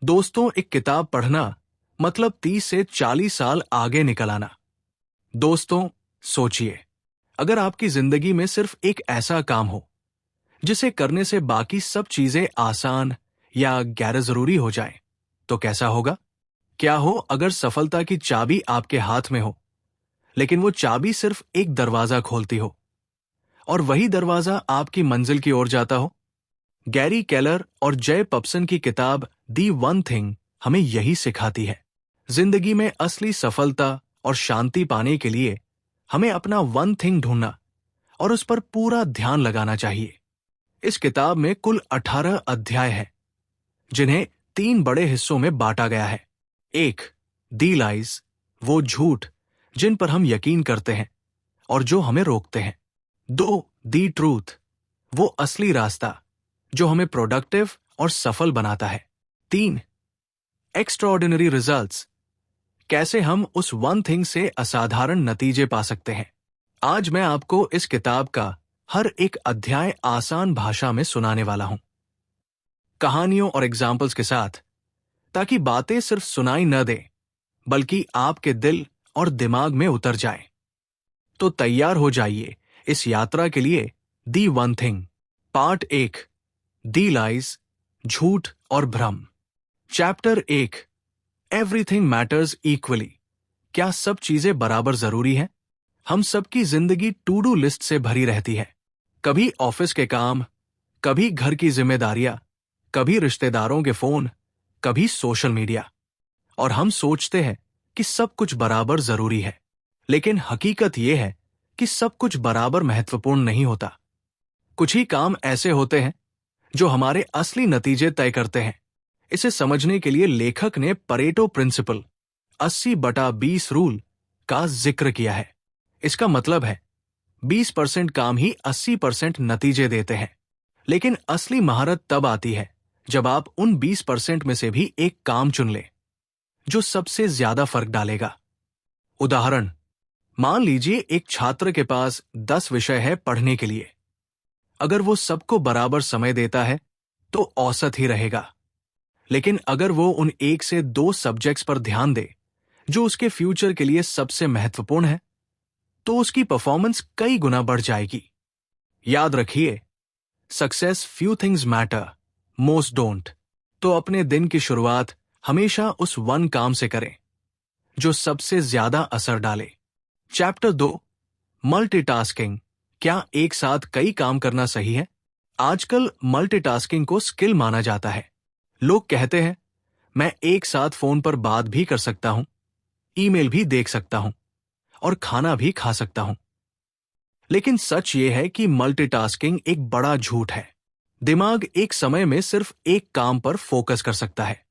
दोस्तों, एक किताब पढ़ना मतलब 30 से 40 साल आगे निकल आना। दोस्तों, सोचिए, अगर आपकी जिंदगी में सिर्फ एक ऐसा काम हो जिसे करने से बाकी सब चीजें आसान या गैर जरूरी हो जाएं, तो कैसा होगा? क्या हो अगर सफलता की चाबी आपके हाथ में हो, लेकिन वो चाबी सिर्फ एक दरवाजा खोलती हो और वही दरवाजा आपकी मंजिल की ओर जाता हो? गैरी केलर और जय पप्सन की किताब दी वन थिंग हमें यही सिखाती है। जिंदगी में असली सफलता और शांति पाने के लिए हमें अपना वन थिंग ढूंढना और उस पर पूरा ध्यान लगाना चाहिए। इस किताब में कुल 18 अध्याय हैं, जिन्हें 3 बड़े हिस्सों में बांटा गया है। 1, दी लाइज, वो झूठ जिन पर हम यकीन करते हैं और जो हमें रोकते हैं। 2, दी ट्रूथ, वो असली रास्ता जो हमें प्रोडक्टिव और सफल बनाता है। 3, एक्स्ट्राऑर्डिनरी रिजल्ट्स, कैसे हम उस वन थिंग से असाधारण नतीजे पा सकते हैं। आज मैं आपको इस किताब का हर एक अध्याय आसान भाषा में सुनाने वाला हूं, कहानियों और एग्जाम्पल्स के साथ, ताकि बातें सिर्फ सुनाई न दें बल्कि आपके दिल और दिमाग में उतर जाएं। तो तैयार हो जाइए इस यात्रा के लिए। दी वन थिंग, पार्ट 1, दी लाइज, झूठ और भ्रम। चैप्टर 1, एवरीथिंग मैटर्स इक्वली, क्या सब चीजें बराबर जरूरी हैं? हम सबकी जिंदगी टू डू लिस्ट से भरी रहती है। कभी ऑफिस के काम, कभी घर की जिम्मेदारियां, कभी रिश्तेदारों के फोन, कभी सोशल मीडिया। और हम सोचते हैं कि सब कुछ बराबर जरूरी है, लेकिन हकीकत यह है कि सब कुछ बराबर महत्वपूर्ण नहीं होता। कुछ ही काम ऐसे होते हैं जो हमारे असली नतीजे तय करते हैं। इसे समझने के लिए लेखक ने परेटो प्रिंसिपल 80/20 रूल का जिक्र किया है। इसका मतलब है 20% काम ही 80% नतीजे देते हैं। लेकिन असली महारत तब आती है जब आप उन 20% में से भी एक काम चुन लें जो सबसे ज्यादा फर्क डालेगा। उदाहरण, मान लीजिए एक छात्र के पास 10 विषय है पढ़ने के लिए। अगर वो सबको बराबर समय देता है तो औसत ही रहेगा। लेकिन अगर वो उन 1 से 2 सब्जेक्ट्स पर ध्यान दे जो उसके फ्यूचर के लिए सबसे महत्वपूर्ण है, तो उसकी परफॉर्मेंस कई गुना बढ़ जाएगी। याद रखिए, success few things matter, most don't. तो अपने दिन की शुरुआत हमेशा उस वन काम से करें जो सबसे ज्यादा असर डाले। चैप्टर 2, मल्टीटास्किंग, क्या एक साथ कई काम करना सही है? आजकल मल्टीटास्किंग को स्किल माना जाता है। लोग कहते हैं, मैं एक साथ फोन पर बात भी कर सकता हूं, ईमेल भी देख सकता हूं और खाना भी खा सकता हूं। लेकिन सच ये है कि मल्टीटास्किंग एक बड़ा झूठ है। दिमाग एक समय में सिर्फ एक काम पर फोकस कर सकता है।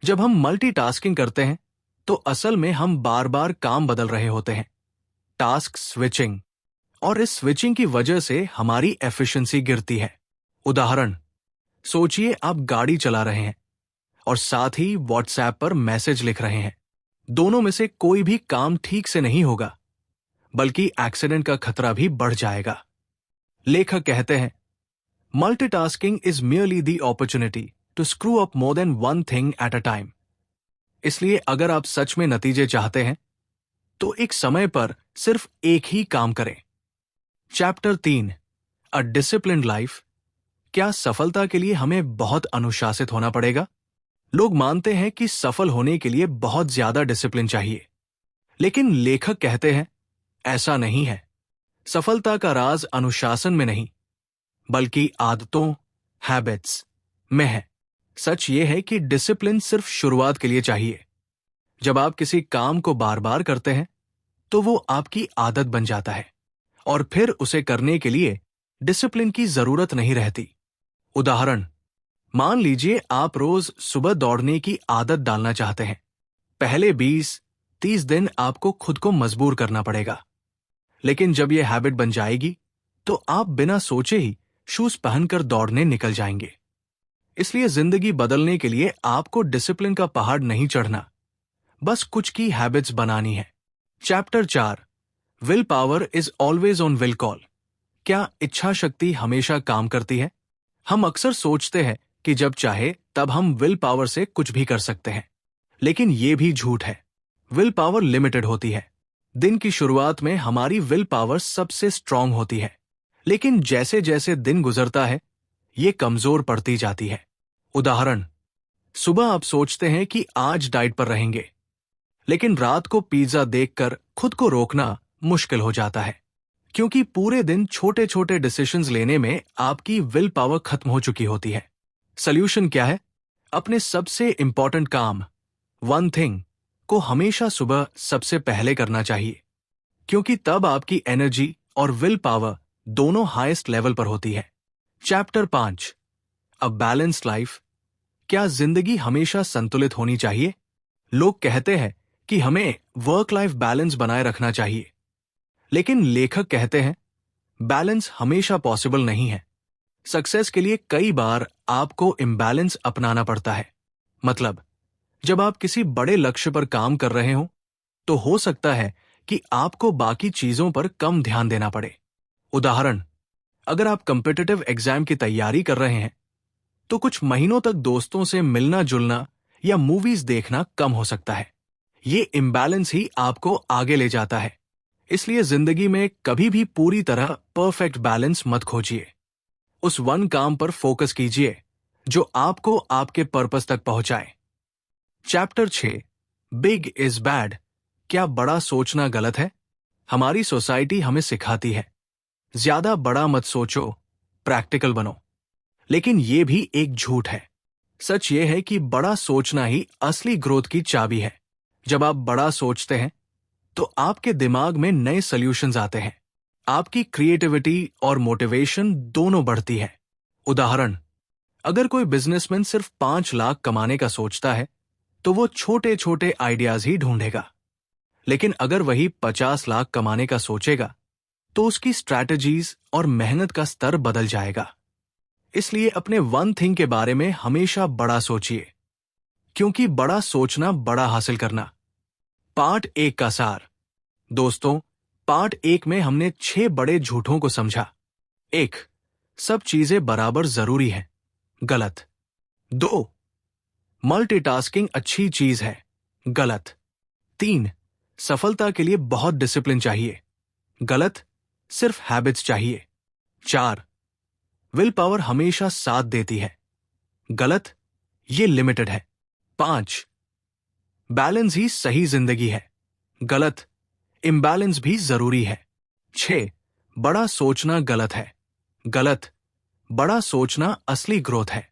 जब हम मल्टीटास्किंग करते हैं तो असल में हम बार बार काम बदल रहे होते हैं, टास्क स्विचिंग। और इस स्विचिंग की वजह से हमारी एफिशिएंसी गिरती है। उदाहरण, सोचिए आप गाड़ी चला रहे हैं और साथ ही व्हाट्सएप पर मैसेज लिख रहे हैं। दोनों में से कोई भी काम ठीक से नहीं होगा, बल्कि एक्सीडेंट का खतरा भी बढ़ जाएगा। लेखक कहते हैं, multitasking is merely the opportunity to screw up more than one thing at a time. इसलिए अगर आप सच में नतीजे चाहते हैं तो एक समय पर सिर्फ एक ही काम करें। चैप्टर 3, अ डिसिप्लिन्ड लाइफ, क्या सफलता के लिए हमें बहुत अनुशासित होना पड़ेगा? लोग मानते हैं कि सफल होने के लिए बहुत ज्यादा डिसिप्लिन चाहिए, लेकिन लेखक कहते हैं ऐसा नहीं है। सफलता का राज अनुशासन में नहीं, बल्कि आदतों, हैबिट्स में है। सच ये है कि डिसिप्लिन सिर्फ शुरुआत के लिए चाहिए। जब आप किसी काम को बार बार करते हैं तो वो आपकी आदत बन जाता है और फिर उसे करने के लिए डिसिप्लिन की जरूरत नहीं रहती। उदाहरण, मान लीजिए आप रोज सुबह दौड़ने की आदत डालना चाहते हैं। पहले 20-30 दिन आपको खुद को मजबूर करना पड़ेगा, लेकिन जब यह हैबिट बन जाएगी तो आप बिना सोचे ही शूज पहनकर दौड़ने निकल जाएंगे। इसलिए जिंदगी बदलने के लिए आपको डिसिप्लिन का पहाड़ नहीं चढ़ना, बस कुछ की हैबिट्स बनानी है। Chapter 4, will power is always on will call, क्या इच्छा शक्ति हमेशा काम करती है? हम अक्सर सोचते हैं कि जब चाहे तब हम विल पावर से कुछ भी कर सकते हैं, लेकिन ये भी झूठ है। विल पावर लिमिटेड होती है। दिन की शुरुआत में हमारी विल पावर सबसे स्ट्रांग होती है, लेकिन जैसे जैसे दिन गुजरता है ये कमजोर पड़ती जाती है। उदाहरण, सुबह आप सोचते हैं कि आज डाइट पर रहेंगे, लेकिन रात को पिज्जा देखकर खुद को रोकना मुश्किल हो जाता है, क्योंकि पूरे दिन छोटे छोटे डिसीजंस लेने में आपकी विल पावर खत्म हो चुकी होती है। सॉल्यूशन क्या है? अपने सबसे इंपॉर्टेंट काम, वन थिंग, को हमेशा सुबह सबसे पहले करना चाहिए, क्योंकि तब आपकी एनर्जी और विल पावर दोनों हाईएस्ट लेवल पर होती है। Chapter 5, a balanced life. क्या जिंदगी हमेशा संतुलित होनी चाहिए? लोग कहते हैं कि हमें वर्क लाइफ बैलेंस बनाए रखना चाहिए, लेकिन लेखक कहते हैं बैलेंस हमेशा पॉसिबल नहीं है। सक्सेस के लिए कई बार आपको इम्बैलेंस अपनाना पड़ता है। मतलब, जब आप किसी बड़े लक्ष्य पर काम कर रहे हो तो हो सकता है कि आपको बाकी चीजों पर कम ध्यान देना पड़े। उदाहरण, अगर आप कॉम्पिटिटिव एग्जाम की तैयारी कर रहे हैं तो कुछ महीनों तक दोस्तों से मिलना जुलना या मूवीज देखना कम हो सकता है। ये इम्बैलेंस ही आपको आगे ले जाता है। इसलिए जिंदगी में कभी भी पूरी तरह परफेक्ट बैलेंस मत खोजिए। उस वन काम पर फोकस कीजिए जो आपको आपके पर्पस तक पहुंचाए। Chapter 6, big is bad. क्या बड़ा सोचना गलत है? हमारी सोसाइटी हमें सिखाती है ज्यादा बड़ा मत सोचो, प्रैक्टिकल बनो। लेकिन यह भी एक झूठ है। सच यह है कि बड़ा सोचना ही असली ग्रोथ की चाबी है। जब आप बड़ा सोचते हैं तो आपके दिमाग में नए सॉल्यूशंस आते हैं, आपकी क्रिएटिविटी और मोटिवेशन दोनों बढ़ती है। उदाहरण, अगर कोई बिजनेसमैन सिर्फ 5 लाख कमाने का सोचता है तो वो छोटे छोटे आइडियाज ही ढूंढेगा, लेकिन अगर वही 50 लाख कमाने का सोचेगा तो उसकी स्ट्रैटेजीज और मेहनत का स्तर बदल जाएगा। इसलिए अपने वन थिंग के बारे में हमेशा बड़ा सोचिए, क्योंकि बड़ा सोचना बड़ा हासिल करना। पार्ट 1 का सार। दोस्तों, पार्ट 1 में हमने 6 बड़े झूठों को समझा। 1, सब चीजें बराबर जरूरी हैं, गलत। 2, मल्टीटास्किंग अच्छी चीज है, गलत। 3, सफलता के लिए बहुत डिसिप्लिन चाहिए, गलत, सिर्फ हैबिट्स चाहिए। 4, विल पावर हमेशा साथ देती है, गलत, ये लिमिटेड है। 5, बैलेंस ही सही जिंदगी है, गलत, इम्बैलेंस भी जरूरी है। 6, बड़ा सोचना गलत है, गलत, बड़ा सोचना असली ग्रोथ है।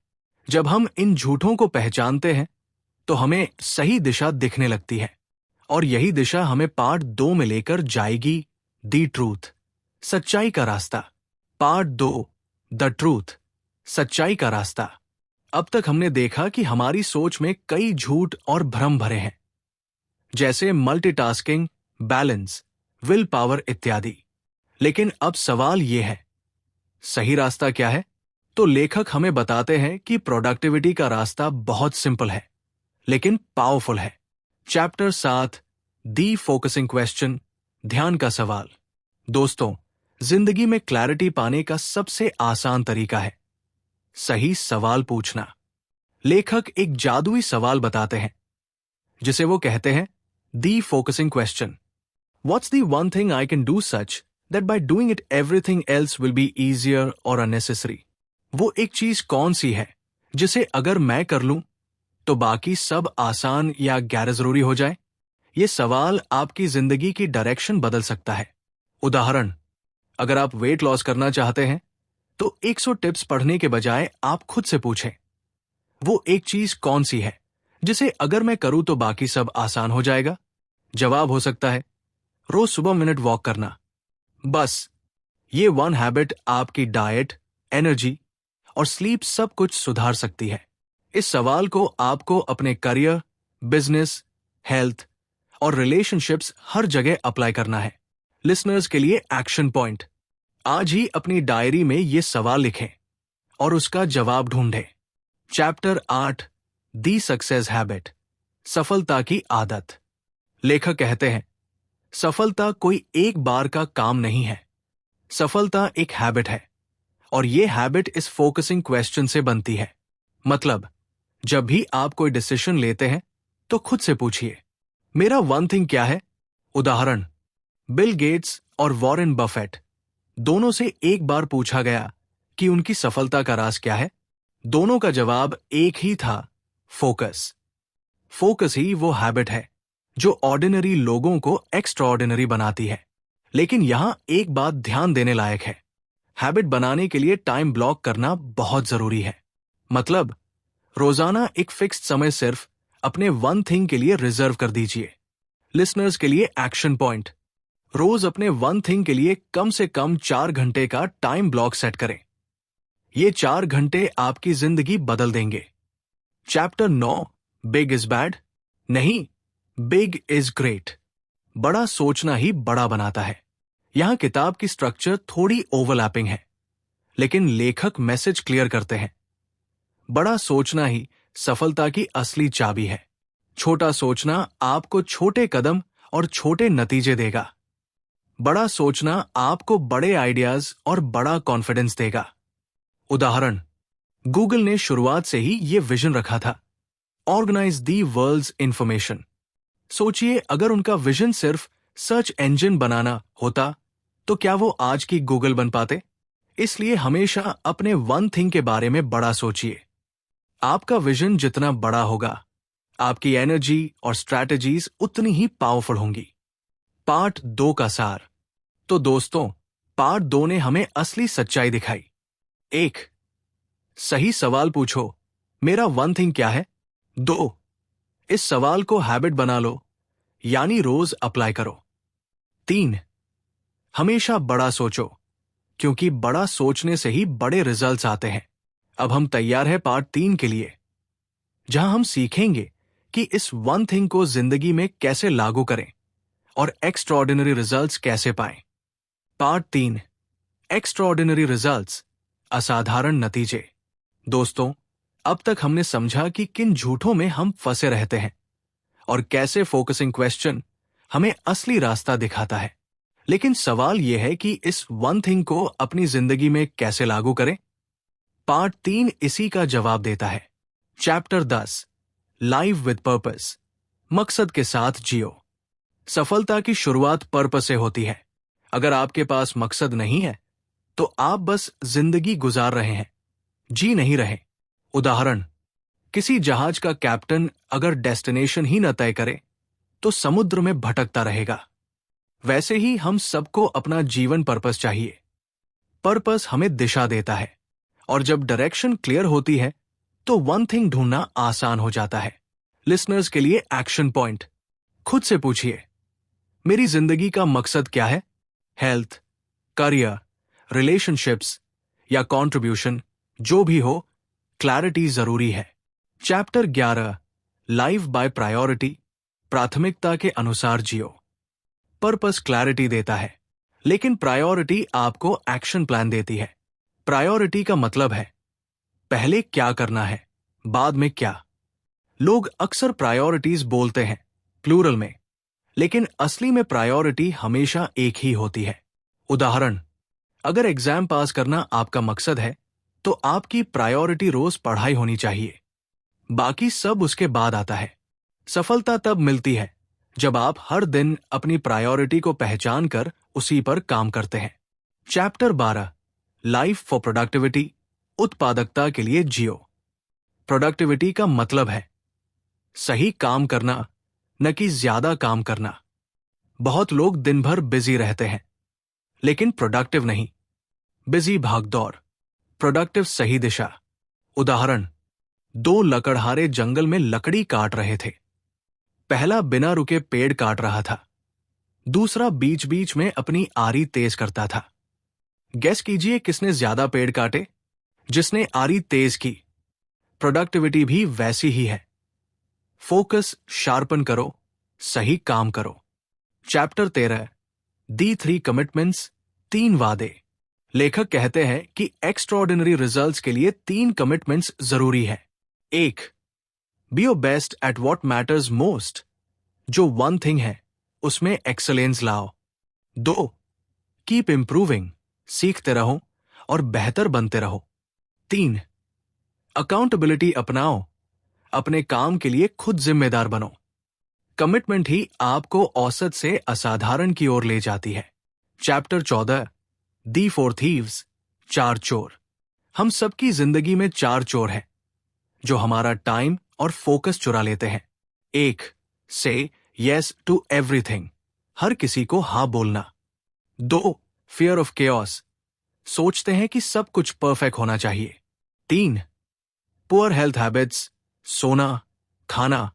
जब हम इन झूठों को पहचानते हैं तो हमें सही दिशा दिखने लगती है, और यही दिशा हमें पार्ट 2 में लेकर जाएगी, दी ट्रूथ, सच्चाई का रास्ता। पार्ट 2, द ट्रूथ, सच्चाई का रास्ता। अब तक हमने देखा कि हमारी सोच में कई झूठ और भ्रम भरे हैं, जैसे मल्टीटास्किंग, बैलेंस, विल पावर इत्यादि। लेकिन अब सवाल यह है, सही रास्ता क्या है? तो लेखक हमें बताते हैं कि प्रोडक्टिविटी का रास्ता बहुत सिंपल है, लेकिन पावरफुल है। चैप्टर 7, दी फोकसिंग क्वेश्चन, ध्यान का सवाल। दोस्तों, जिंदगी में क्लैरिटी पाने का सबसे आसान तरीका है सही सवाल पूछना। लेखक एक जादुई सवाल बताते हैं जिसे वो कहते हैं the focusing question. What's the one thing I can do such that by doing it everything else will be easier और अननेसेसरी। वो एक चीज कौन सी है जिसे अगर मैं कर लूं तो बाकी सब आसान या गैर जरूरी हो जाए? ये सवाल आपकी जिंदगी की डायरेक्शन बदल सकता है। उदाहरण, अगर आप वेट लॉस करना चाहते हैं तो 100 टिप्स पढ़ने के बजाय आप खुद से पूछें, वो एक चीज कौन सी है जिसे अगर मैं करूं तो बाकी सब आसान हो जाएगा? जवाब हो सकता है रोज सुबह मिनट वॉक करना। बस ये वन हैबिट आपकी डाइट, एनर्जी और स्लीप सब कुछ सुधार सकती है। इस सवाल को आपको अपने करियर, बिजनेस, हेल्थ और रिलेशनशिप्स हर जगह अप्लाई करना है। लिसनर्स के लिए एक्शन पॉइंट, आज ही अपनी डायरी में ये सवाल लिखें और उसका जवाब ढूंढें। चैप्टर 8, दी सक्सेस हैबिट, सफलता की आदत। लेखक कहते हैं सफलता कोई एक बार का काम नहीं है, सफलता एक हैबिट है, और ये हैबिट इस फोकसिंग क्वेश्चन से बनती है। मतलब जब भी आप कोई डिसीजन लेते हैं तो खुद से पूछिए, मेरा वन थिंग क्या है? उदाहरण, बिल गेट्स और वॉरेन बफेट दोनों से एक बार पूछा गया कि उनकी सफलता का राज क्या है। दोनों का जवाब एक ही था, फोकस। फोकस ही वो हैबिट है जो ऑर्डिनरी लोगों को एक्स्ट्राऑर्डिनरी बनाती है। लेकिन यहां एक बात ध्यान देने लायक है, हैबिट बनाने के लिए टाइम ब्लॉक करना बहुत जरूरी है। मतलब रोजाना एक फिक्स्ड समय सिर्फ अपने वन थिंग के लिए रिजर्व कर दीजिए। लिसनर्स के लिए एक्शन पॉइंट, रोज अपने वन थिंग के लिए कम से कम 4 घंटे का टाइम ब्लॉक सेट करें। ये 4 घंटे आपकी जिंदगी बदल देंगे। चैप्टर 9, बिग इज बैड नहीं, बिग इज ग्रेट। बड़ा सोचना ही बड़ा बनाता है। यहां किताब की स्ट्रक्चर थोड़ी ओवरलैपिंग है, लेकिन लेखक मैसेज क्लियर करते हैं। बड़ा सोचना ही सफलता की असली चाबी है। छोटा सोचना आपको छोटे कदम और छोटे नतीजे देगा। बड़ा सोचना आपको बड़े आइडियाज और बड़ा कॉन्फिडेंस देगा। उदाहरण, गूगल ने शुरुआत से ही ये विजन रखा था, ऑर्गेनाइज दी वर्ल्ड्स इंफॉर्मेशन। सोचिए, अगर उनका विजन सिर्फ सर्च इंजन बनाना होता तो क्या वो आज की गूगल बन पाते? इसलिए हमेशा अपने वन थिंग के बारे में बड़ा सोचिए। आपका विजन जितना बड़ा होगा, आपकी एनर्जी और स्ट्रैटेजीज उतनी ही पावरफुल होंगी। पार्ट 2 का सार। तो दोस्तों, पार्ट 2 ने हमें असली सच्चाई दिखाई। 1, सही सवाल पूछो, मेरा वन थिंग क्या है? 2, इस सवाल को हैबिट बना लो, यानी रोज अप्लाई करो। 3, हमेशा बड़ा सोचो, क्योंकि बड़ा सोचने से ही बड़े रिजल्ट्स आते हैं। अब हम तैयार हैं पार्ट 3 के लिए, जहां हम सीखेंगे कि इस वन थिंग को जिंदगी में कैसे लागू करें और एक्स्ट्राऑर्डिनरी रिजल्ट्स कैसे पाएं। पार्ट 3, एक्स्ट्राऑर्डिनरी रिजल्ट्स, असाधारण नतीजे। दोस्तों, अब तक हमने समझा कि किन झूठों में हम फंसे रहते हैं और कैसे फोकसिंग क्वेश्चन हमें असली रास्ता दिखाता है। लेकिन सवाल यह है कि इस वन थिंग को अपनी जिंदगी में कैसे लागू करें। पार्ट 3 इसी का जवाब देता है। चैप्टर 10, लाइव विद पर्पस, मकसद के साथ जियो। सफलता की शुरुआत पर्पस से होती है। अगर आपके पास मकसद नहीं है तो आप बस जिंदगी गुजार रहे हैं, जी नहीं रहे। उदाहरण, किसी जहाज का कैप्टन अगर डेस्टिनेशन ही न तय करे तो समुद्र में भटकता रहेगा। वैसे ही हम सबको अपना जीवन पर्पस चाहिए। पर्पस हमें दिशा देता है, और जब डायरेक्शन क्लियर होती है तो वन थिंग ढूंढना आसान हो जाता है। लिसनर्स के लिए एक्शन पॉइंट, खुद से पूछिए, मेरी जिंदगी का मकसद क्या है? हेल्थ, करियर, रिलेशनशिप्स या कंट्रीब्यूशन, जो भी हो, क्लैरिटी जरूरी है। चैप्टर 11, लाइफ बाय प्रायोरिटी, प्राथमिकता के अनुसार जियो। पर्पस क्लैरिटी देता है, लेकिन प्रायोरिटी आपको एक्शन प्लान देती है। प्रायोरिटी का मतलब है पहले क्या करना है, बाद में क्या। लोग अक्सर प्रायोरिटीज बोलते हैं प्लूरल में, लेकिन असली में प्रायोरिटी हमेशा एक ही होती है। उदाहरण, अगर एग्जाम पास करना आपका मकसद है तो आपकी प्रायोरिटी रोज पढ़ाई होनी चाहिए, बाकी सब उसके बाद आता है। सफलता तब मिलती है जब आप हर दिन अपनी प्रायोरिटी को पहचान कर उसी पर काम करते हैं। चैप्टर 12, लाइफ फॉर प्रोडक्टिविटी, उत्पादकता के लिए जियो। प्रोडक्टिविटी का मतलब है सही काम करना, न कि ज्यादा काम करना। बहुत लोग दिन भर बिजी रहते हैं, लेकिन प्रोडक्टिव नहीं। बिजी भागदौड़, प्रोडक्टिव सही दिशा। उदाहरण, 2 लकड़हारे जंगल में लकड़ी काट रहे थे। पहला बिना रुके पेड़ काट रहा था, दूसरा बीच बीच में अपनी आरी तेज करता था। गेस कीजिए किसने ज्यादा पेड़ काटे? जिसने आरी तेज की। प्रोडक्टिविटी भी वैसी ही है। फोकस शार्पन करो, सही काम करो। चैप्टर 13, दी 3 कमिटमेंट्स, 3 वादे। लेखक कहते हैं कि एक्स्ट्राऑर्डिनरी रिजल्ट्स के लिए 3 कमिटमेंट्स जरूरी है। 1, be your best at what matters most, जो वन थिंग है उसमें एक्सेलेंस लाओ। 2, कीप इंप्रूविंग, सीखते रहो और बेहतर बनते रहो। 3, अकाउंटेबिलिटी अपनाओ, अपने काम के लिए खुद जिम्मेदार बनो। कमिटमेंट ही आपको औसत से असाधारण की ओर ले जाती है। चैप्टर 14, दी फोर थीव्स, 4 चोर। हम सबकी जिंदगी में 4 चोर हैं जो हमारा टाइम और फोकस चुरा लेते हैं। 1. से येस टू एवरीथिंग, हर किसी को हाँ बोलना। 2. फियर ऑफ केओस, सोचते हैं कि सब कुछ परफेक्ट होना चाहिए। 3. पुअर हेल्थ हैबिट्स, सोना, खाना,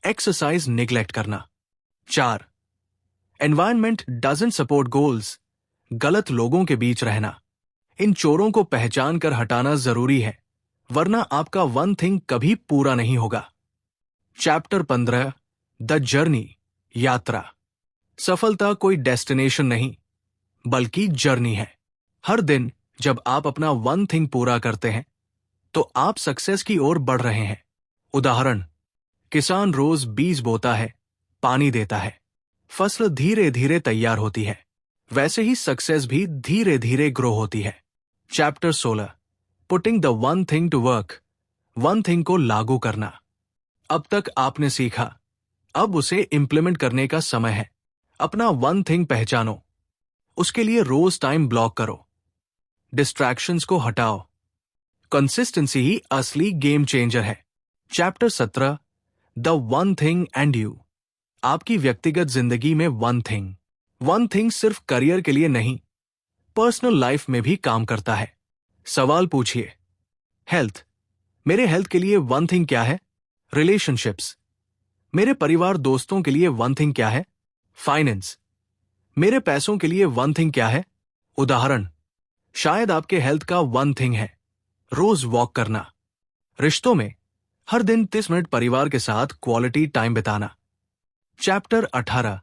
एक्सरसाइज निगलेक्ट करना। 4. एनवायरनमेंट डजंट सपोर्ट गोल्स, गलत लोगों के बीच रहना। इन चोरों को पहचान कर हटाना जरूरी है, वरना आपका वन थिंग कभी पूरा नहीं होगा। चैप्टर 15, द जर्नी, यात्रा। सफलता कोई डेस्टिनेशन नहीं, बल्कि जर्नी है। हर दिन जब आप अपना वन थिंग पूरा करते हैं तो आप सक्सेस की ओर बढ़ रहे हैं। उदाहरण, किसान रोज बीज बोता है, पानी देता है, फसल धीरे धीरे तैयार होती है। वैसे ही सक्सेस भी धीरे धीरे ग्रो होती है। Chapter 16, putting the one thing to work, one thing को लागू करना। अब तक आपने सीखा, अब उसे इंप्लीमेंट करने का समय है। अपना वन थिंग पहचानो, उसके लिए रोज टाइम ब्लॉक करो, डिस्ट्रैक्शंस को हटाओ। कंसिस्टेंसी ही असली गेम चेंजर है। Chapter 17, the one thing and you, आपकी व्यक्तिगत जिंदगी में वन थिंग सिर्फ करियर के लिए नहीं, पर्सनल लाइफ में भी काम करता है। सवाल पूछिए, हेल्थ, मेरे हेल्थ के लिए वन थिंग क्या है? रिलेशनशिप्स, मेरे परिवार दोस्तों के लिए वन थिंग क्या है? फाइनेंस, मेरे पैसों के लिए वन थिंग क्या है? उदाहरण, शायद आपके हेल्थ का वन थिंग है रोज वॉक करना। रिश्तों में हर दिन 30 मिनट परिवार के साथ क्वालिटी टाइम बिताना। Chapter 18,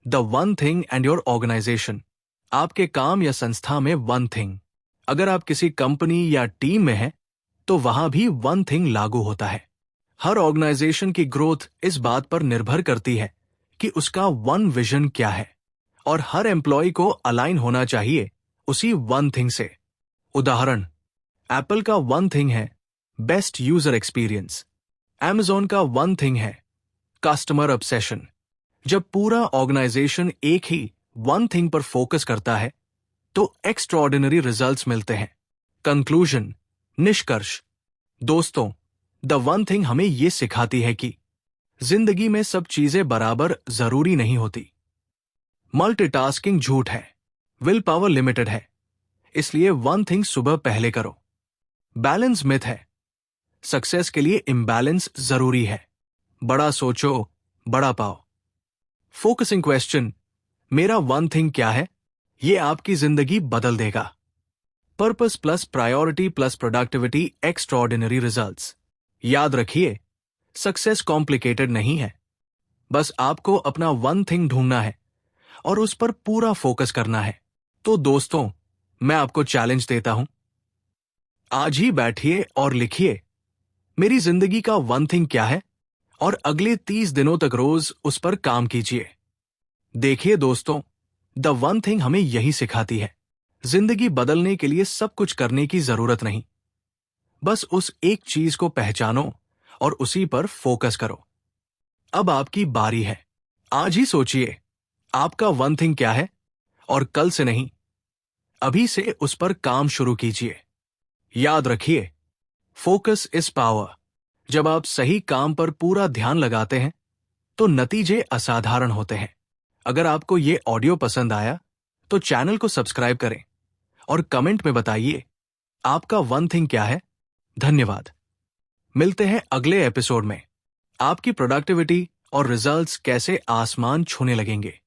the one thing and your organisation, आपके काम या संस्था में वन थिंग। अगर आप किसी कंपनी या टीम में हैं तो वहां भी वन थिंग लागू होता है। हर ऑर्गेनाइजेशन की ग्रोथ इस बात पर निर्भर करती है कि उसका वन विजन क्या है, और हर एम्प्लॉय को अलाइन होना चाहिए उसी वन थिंग से। उदाहरण, एप्पल का वन थिंग है बेस्ट यूजर एक्सपीरियंस, Amazon का वन थिंग है कस्टमर ऑब्सेशन। जब पूरा ऑर्गेनाइजेशन एक ही वन थिंग पर फोकस करता है तो एक्स्ट्राऑर्डिनरी रिजल्ट्स मिलते हैं। कंक्लूजन, निष्कर्ष। दोस्तों, द वन थिंग हमें यह सिखाती है कि जिंदगी में सब चीजें बराबर जरूरी नहीं होती। मल्टीटास्किंग झूठ है, विल पावर लिमिटेड है, इसलिए वन थिंग सुबह पहले करो। बैलेंस मिथ है, सक्सेस के लिए इम्बैलेंस जरूरी है। बड़ा सोचो, बड़ा पाओ। फोकसिंग क्वेश्चन, मेरा वन थिंग क्या है? यह आपकी जिंदगी बदल देगा। Purpose plus priority plus productivity extraordinary results. याद रखिए, सक्सेस कॉम्प्लिकेटेड नहीं है, बस आपको अपना वन थिंग ढूंढना है और उस पर पूरा फोकस करना है। तो दोस्तों, मैं आपको चैलेंज देता हूं, आज ही बैठिए और लिखिए, मेरी जिंदगी का वन थिंग क्या है, और अगले 30 दिनों तक रोज उस पर काम कीजिए। देखिए दोस्तों, द वन थिंग हमें यही सिखाती है, जिंदगी बदलने के लिए सब कुछ करने की जरूरत नहीं, बस उस एक चीज को पहचानो और उसी पर फोकस करो। अब आपकी बारी है, आज ही सोचिए आपका वन थिंग क्या है, और कल से नहीं, अभी से उस पर काम शुरू कीजिए। याद रखिए, फोकस इज पावर। जब आप सही काम पर पूरा ध्यान लगाते हैं तो नतीजे असाधारण होते हैं। अगर आपको ये ऑडियो पसंद आया तो चैनल को सब्सक्राइब करें और कमेंट में बताइए आपका वन थिंग क्या है। धन्यवाद। मिलते हैं अगले एपिसोड में। आपकी प्रोडक्टिविटी और रिजल्ट्स कैसे आसमान छूने लगेंगे।